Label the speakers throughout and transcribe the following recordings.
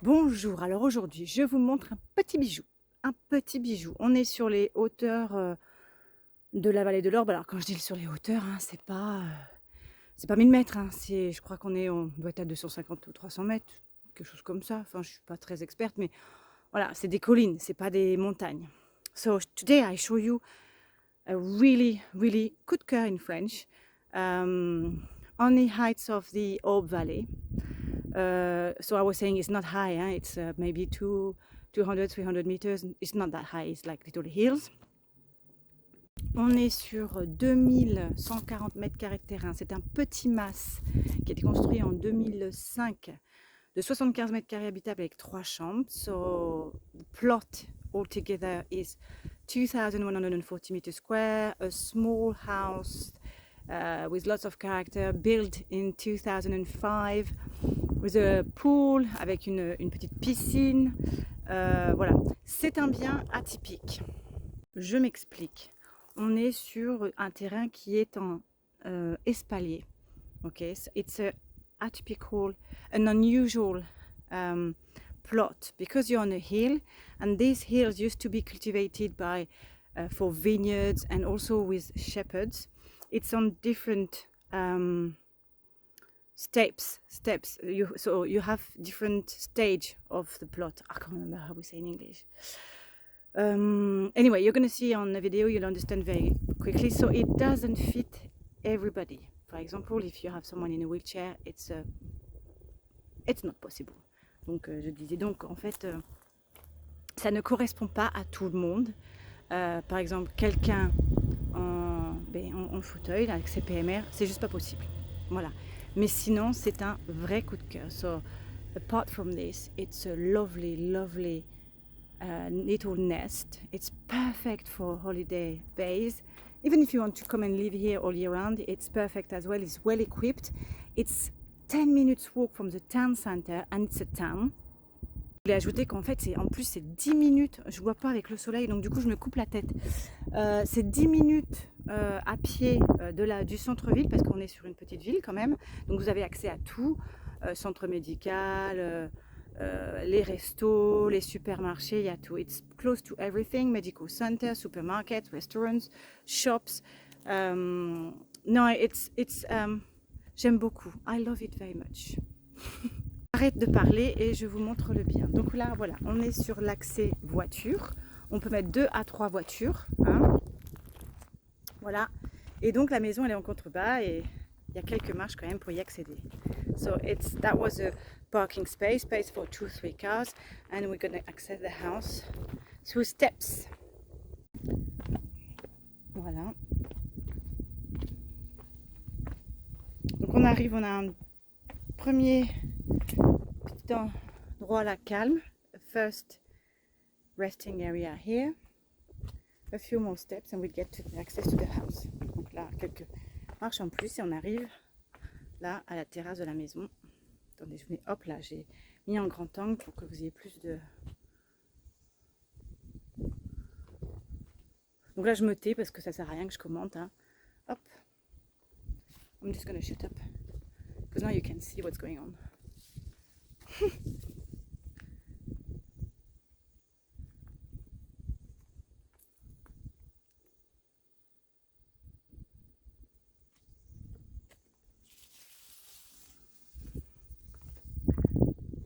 Speaker 1: Bonjour, alors aujourd'hui je vous montre un petit bijou. Un petit bijou. On est sur les hauteurs de la vallée de l'Orbe. Alors quand je dis sur les hauteurs, hein, c'est pas 1000 mètres. Hein, je crois on doit être à 250 ou 300 mètres, quelque chose comme ça. Enfin, je suis pas très experte, mais voilà, c'est des collines, c'est pas des montagnes. So today I show you a really, really coup de cœur in French, on the heights of the Orbe Valley. So I was saying it's not high, hein? It's maybe 200, 300 meters. It's not that high, it's like little hills. On est sur 2140 mètres carrés de terrain. C'est un petit mas qui a été construit en 2005 de 75 mètres carrés habitables avec 3 chambres. So the plot altogether is 2140 meters square, a small house with lots of character, built in 2005, with a pool, avec une petite piscine. Voilà, c'est un bien atypique. Je m'explique. On est sur un terrain qui est en espalier. Okay, so it's a atypical, an unusual plot because you're on a hill, and these hills used to be cultivated by for vineyards and also with shepherds. It's on different steps. So you have different stage of the plot. I can't remember how we say in English. Anyway, you're going to see on the video, you'll understand very quickly. So it doesn't fit everybody. For example, if you have someone in a wheelchair, it's not possible. Donc je disais donc en fait ça ne correspond pas à tout le monde. Par exemple, quelqu'un en fauteuil avec ses PMR, c'est juste pas possible. Voilà. Mais sinon, c'est un vrai coup de cœur. So, apart from this, it's a lovely, lovely little nest. It's perfect for holiday base. Even if you want to come and live here all year round, it's perfect as well. It's well equipped. It's 10 minutes walk from the town center, and it's a town. Je voulais ajouter qu'en fait, en plus, c'est 10 minutes. Je vois pas avec le soleil, donc du coup, je me coupe la tête. C'est 10 minutes à pied du centre-ville, parce qu'on est sur une petite ville quand même. Donc vous avez accès à tout, centre médical, les restos, les supermarchés, il y a tout. It's close to everything, medical center, supermarkets, restaurants, shops. No, j'aime beaucoup. I love it very much. J'arrête de parler et je vous montre le bien. Donc là, voilà, on est sur l'accès voiture. On peut mettre 2 à 3 voitures. Hein. Voilà. Et donc la maison, elle est en contrebas et il y a quelques marches quand même pour y accéder. So that was a parking space for 2-3 cars, and we're going to access the house through steps. Voilà. Donc on arrive, on a un premier petit endroit là calme. First resting area here. A few more steps and we get to the access to the house. Donc là, quelques marches en plus et on arrive là à la terrasse de la maison. Attendez, je mets, hop là, j'ai mis en grand angle pour que vous ayez plus de... Donc là, je me tais parce que ça sert à rien que je commente. Hein. Hop. I'm just gonna shut up. Because now you can see what's going on.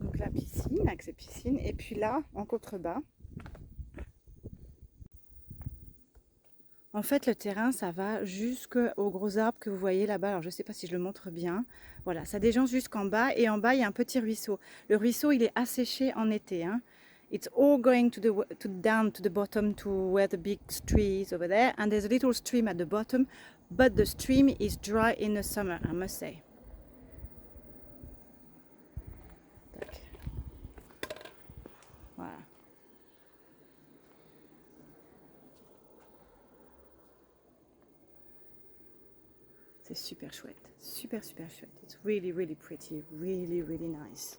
Speaker 1: Donc la piscine, accès piscine. Et puis là, en contrebas, en fait, le terrain, ça va jusqu'aux gros arbres que vous voyez là-bas. Alors, je ne sais pas si je le montre bien. Voilà, ça déjance jusqu'en bas. Et en bas, il y a un petit ruisseau. Le ruisseau, il est asséché en été. Hein. It's all going down to the bottom to where the big tree is over there. And there's a little stream at the bottom. But the stream is dry in the summer, I must say. Voilà. C'est super chouette, super chouette. It's really, really pretty, really, really nice.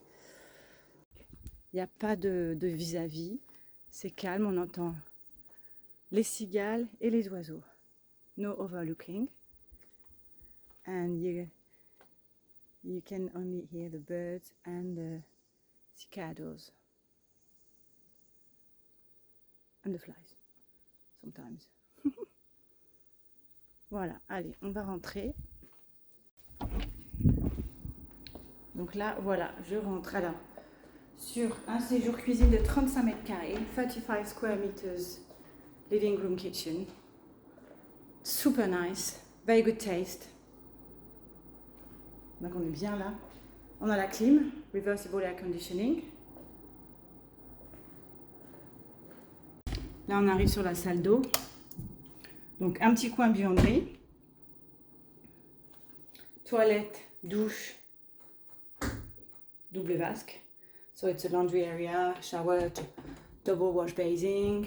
Speaker 1: Il n'y a pas de vis-à-vis, c'est calme, on entend les cigales et les oiseaux. No overlooking. And you can only hear the birds and the cicadas. And the flies, sometimes. Voilà, allez, on va rentrer. Donc là, voilà, je rentre. Alors, sur un séjour cuisine de 35 mètres carrés, 35 square meters, living room kitchen. Super nice, very good taste. Donc on est bien là. On a la clim, reversible air conditioning. Là, on arrive sur la salle d'eau. Donc, un petit coin buanderie. Toilette, douche, double vasque. So, it's a laundry area, shower, double wash basin.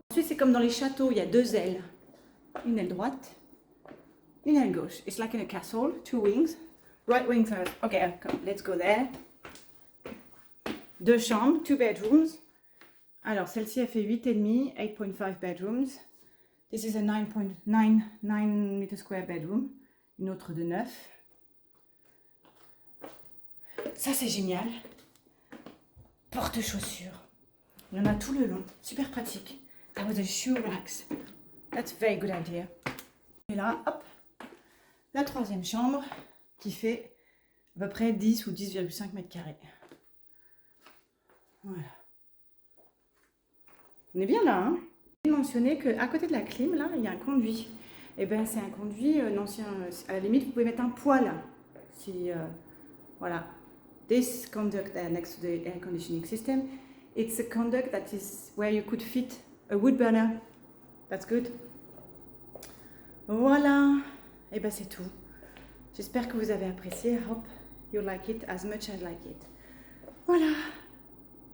Speaker 1: Ensuite, c'est comme dans les châteaux, il y a deux ailes. Une aile droite, une aile gauche. It's like in a castle, two wings. Right wing first. Okay, let's go there. Deux chambres, two bedrooms. Alors, celle-ci, elle fait 8,5, 8.5 bedrooms. This is a 9 meter square bedroom. Une autre de 9. Ça, c'est génial. Porte-chaussures. Il y en a tout le long. Super pratique. That was a shoe racks. That's a very good idea. Et là, hop, la troisième chambre qui fait à peu près 10 ou 10,5 mètres carrés. Voilà. On est bien là, hein. J'ai mentionné qu'à côté de la clim, là, il y a un conduit. Et bien, c'est un conduit, ancien. À la limite, vous pouvez mettre un poêle. Si, voilà. This conduct next to the air conditioning system, it's a conduct that is where you could fit a wood burner. That's good. Voilà. Et ben, c'est tout. J'espère que vous avez apprécié. Hope you like it as much as I like it. Voilà.